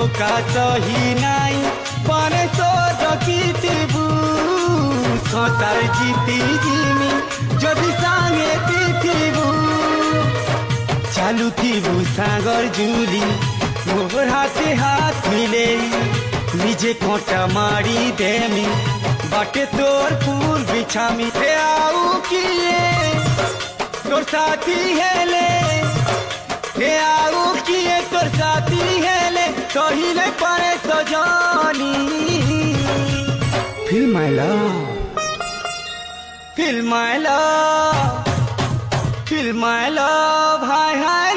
धोखा सही नाई पाने सो रखिथिबु संसार जीती जिमी जदि सांगे थिबु चालुथिबु सागर जुली मोर हाथे हाथ मिले निजे कोटा मारी देमी बाटे तोर फूल बिछामी थे आऊ किए तोर साथी हेले थे आऊ किए तोर साथी हेले सहिले पड़े सजानी फील माय लव फील माय लव फील माय लव हाय हाय